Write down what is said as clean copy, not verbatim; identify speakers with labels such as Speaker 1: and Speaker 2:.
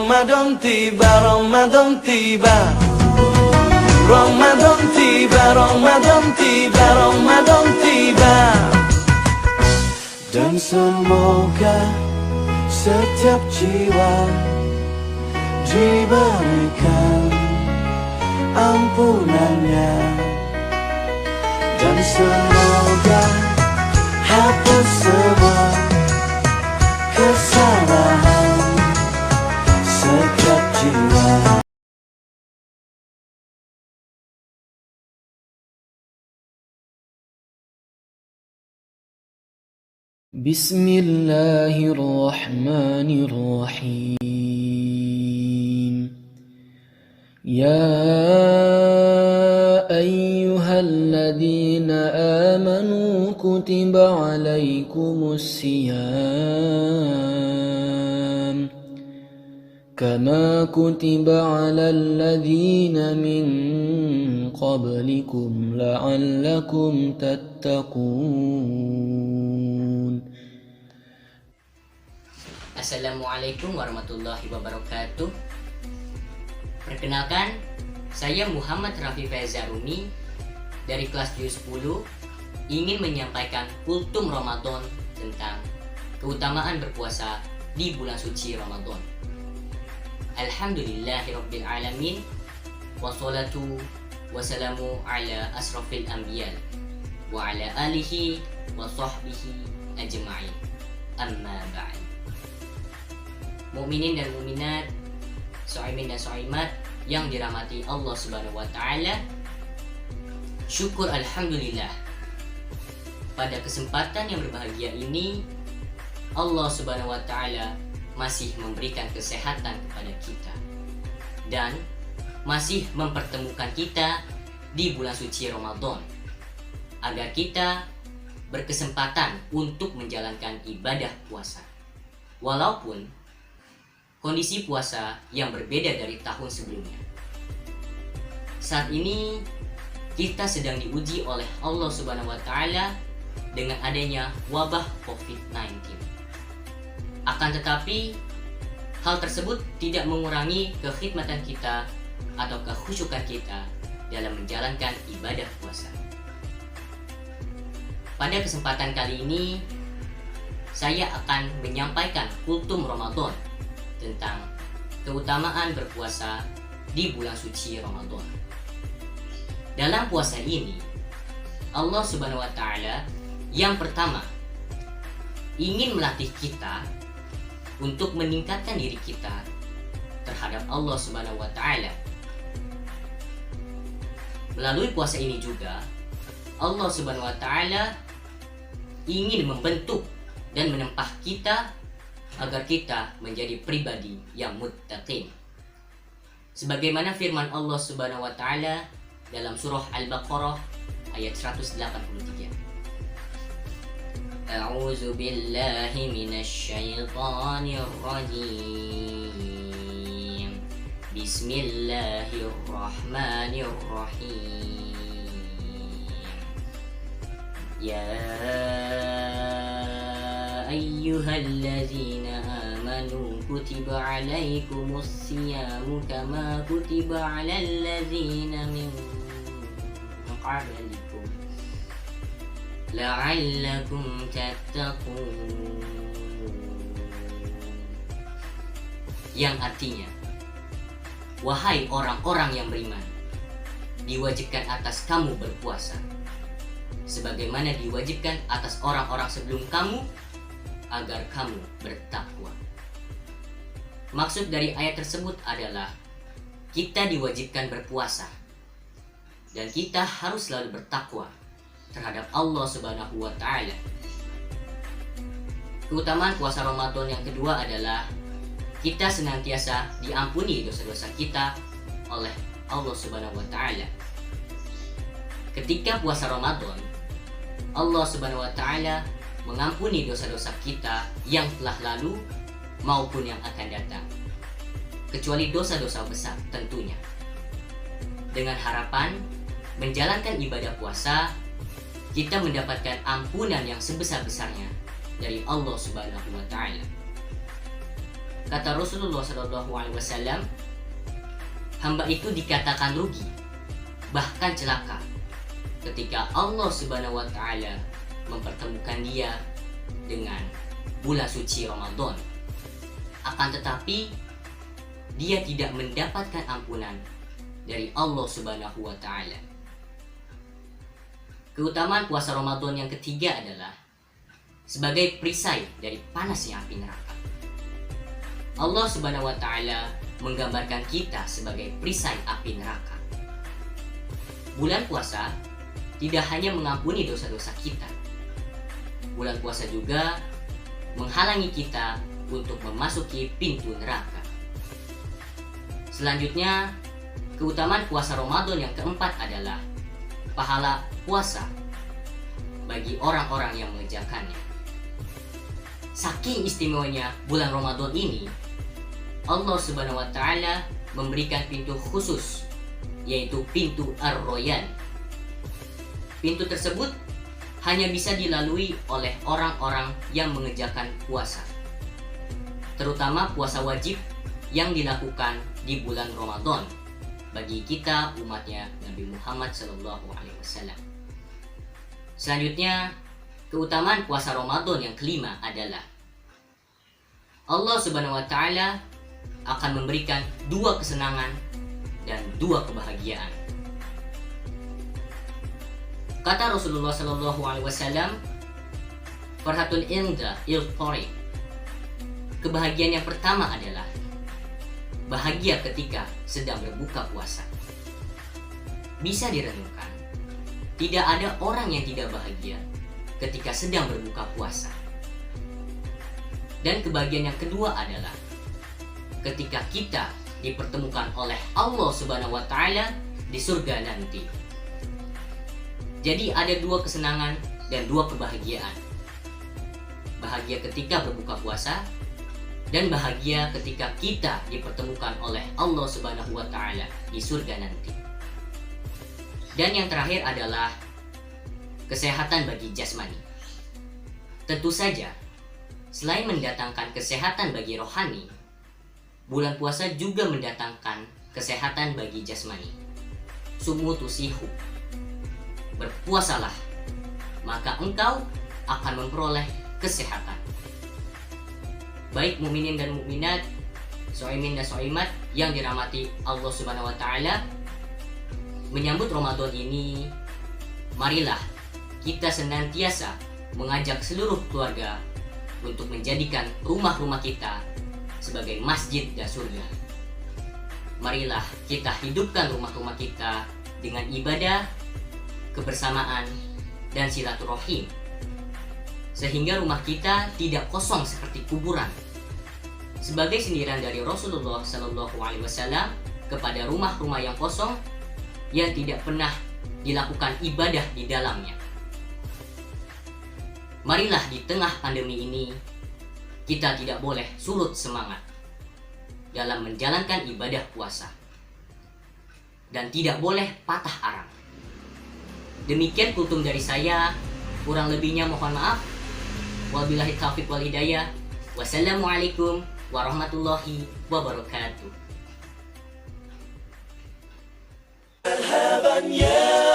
Speaker 1: Ramadan tiba, Ramadan tiba. Ramadan tiba, Ramadan tiba, Ramadan tiba. Dan semoga setiap jiwa diberikan ampunannya, dan semoga hapus semua kesalahan setiap jiwa. Bismillahirrahmanirrahim. Ya ayyuhalladzina amanu kutiba alaikumus siyam kama kutiba alal ladzina min qablikum la'allakum tattaqun.
Speaker 2: Assalamualaikum warahmatullahi wabarakatuh. Perkenalkan, saya Muhammad Rafi Faizarumi dari kelas 10 ingin menyampaikan kultum Ramadan tentang keutamaan berpuasa di bulan suci Ramadan. Alhamdulillahirabbil alamin, wassalatu wassalamu ala asrafil anbiya wa ala alihi wa sahbihi ajma'in. Amma ba'd. Mukminin dan mukminat, shaimin dan shaimat yang dirahmati Allah Subhanahu wa taala, syukur alhamdulillah pada kesempatan yang berbahagia ini Allah Subhanahu wa taala masih memberikan kesehatan kepada kita dan masih mempertemukan kita di bulan suci Ramadan agar kita berkesempatan untuk menjalankan ibadah puasa. Walaupun kondisi puasa yang berbeda dari tahun sebelumnya. Saat ini kita sedang diuji oleh Allah Subhanahu wa taala dengan adanya wabah COVID-19. Akan tetapi hal tersebut tidak mengurangi kekhidmatan kita atau kekhusyukan kita dalam menjalankan ibadah puasa. Pada kesempatan kali ini saya akan menyampaikan kultum Ramadan tentang keutamaan berpuasa di bulan suci Ramadan. Dalam puasa ini, Allah Subhanahu wa taala yang pertama ingin melatih kita untuk meningkatkan diri kita terhadap Allah Subhanahu wa taala. Melalui puasa ini juga Allah Subhanahu wa taala ingin membentuk dan menempah kita agar kita menjadi pribadi yang muttaqin. Sebagaimana firman Allah Subhanahu wa taala dalam surah Al-Baqarah ayat 183. A'udzu billahi minasy syaithanir rajim. Bismillahirrahmanirrahim. Ya ayyuhalladzina amanu kutiba alaikumus siyamu kama kutiba alal ladzina min qablikum la'allakum tattaqun. Yang artinya, wahai orang-orang yang beriman, diwajibkan atas kamu berpuasa sebagaimana diwajibkan atas orang-orang sebelum kamu agar kamu bertakwa. Maksud dari ayat tersebut adalah kita diwajibkan berpuasa dan kita harus selalu bertakwa terhadap Allah Subhanahu wa taala. Keutamaan puasa Ramadan yang kedua adalah kita senantiasa diampuni dosa-dosa kita oleh Allah Subhanahu wa taala. Ketika puasa Ramadan, Allah Subhanahu wa taala mengampuni dosa-dosa kita yang telah lalu maupun yang akan datang, kecuali dosa-dosa besar tentunya. Dengan harapan menjalankan ibadah puasa, kita mendapatkan ampunan yang sebesar-besarnya dari Allah Subhanahu wa taala. Kata Rasulullah SAW, hamba itu dikatakan rugi, bahkan celaka, ketika Allah Subhanahu wa Ta'ala mempertemukan dia dengan bulan suci Ramadan. Akan tetapi dia tidak mendapatkan ampunan dari Allah Subhanahu wa Ta'ala. Keutamaan puasa Ramadan yang ketiga adalah sebagai perisai dari panasnya api neraka. Allah Subhanahu wa Ta'ala menggambarkan kita sebagai perisai api neraka. Bulan puasa tidak hanya mengampuni dosa-dosa kita. Bulan puasa juga menghalangi kita untuk memasuki pintu neraka. Selanjutnya, keutamaan puasa Ramadan yang keempat adalah pahala puasa bagi orang-orang yang mengerjakannya. Saking istimewanya bulan Ramadan ini, Allah Subhanahu wa Ta'ala memberikan pintu khusus, yaitu pintu Ar-Royan. Pintu tersebut hanya bisa dilalui oleh orang-orang yang mengerjakan puasa, terutama puasa wajib yang dilakukan di bulan Ramadan bagi kita umatnya Nabi Muhammad SAW. Selanjutnya, keutamaan puasa Ramadan yang kelima adalah Allah Subhanahu wa Ta'ala akan memberikan dua kesenangan dan dua kebahagiaan. Kata Rasulullah SAW, "Farhatun inda il-tariq." Kebahagiaan yang pertama adalah bahagia ketika sedang berbuka puasa. Bisa direnungkan, tidak ada orang yang tidak bahagia ketika sedang berbuka puasa. Dan kebahagiaan yang kedua adalah ketika kita dipertemukan oleh Allah Subhanahu wa Ta'ala di surga nanti. Jadi ada dua kesenangan dan dua kebahagiaan. Bahagia ketika berbuka puasa dan bahagia ketika kita dipertemukan oleh Allah Subhanahu wa Ta'ala di surga nanti. Dan yang terakhir adalah kesehatan bagi jasmani. Tentu saja, selain mendatangkan kesehatan bagi rohani, bulan puasa juga mendatangkan kesehatan bagi jasmani. Sumu tusihu. Berpuasalah, maka engkau akan memperoleh kesehatan. Baik mukminin dan mukminat, shaimin dan shaimat yang dirahmati Allah Subhanahu wa Ta'ala, menyambut Ramadan ini, marilah kita senantiasa mengajak seluruh keluarga untuk menjadikan rumah-rumah kita sebagai masjid dan surga. Marilah kita hidupkan rumah-rumah kita dengan ibadah, kebersamaan, dan silaturahim, sehingga rumah kita tidak kosong seperti kuburan. Sebagai sindiran dari Rasulullah SAW kepada rumah-rumah yang kosong yang tidak pernah dilakukan ibadah di dalamnya. Marilah di tengah pandemi ini kita tidak boleh surut semangat dalam menjalankan ibadah puasa dan tidak boleh patah arang. Demikian kultum dari saya, kurang lebihnya mohon maaf. Wabillahi taufiq wal hidayah. Wassalamualaikum warahmatullahi wabarakatuh.
Speaker 1: مرحبا يا